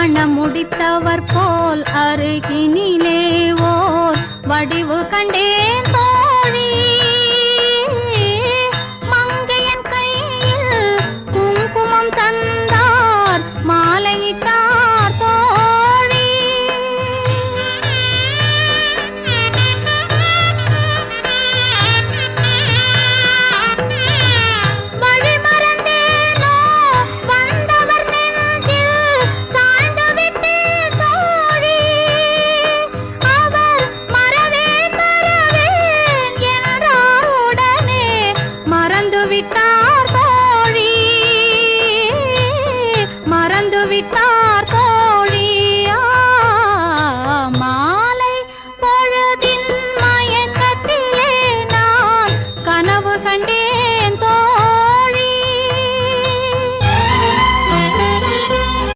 மணம் முடித்தவர் போல் அருகினிலே ஓர் வடிவு கண்டேன் தோழி. மங்கையன் கையில் குங்குமம் தந்தார் மாலையிட்டார் தோழி. வழி மறந்தேனோ வந்தவர் நெஞ்சில் சாய்ந்து விட்டேன் தோழி. அவர் மறவேன் மறவேன் என்றார் உடனே மறந்து விட்டார் தோழி. மறந்து விட்டார் தோழி.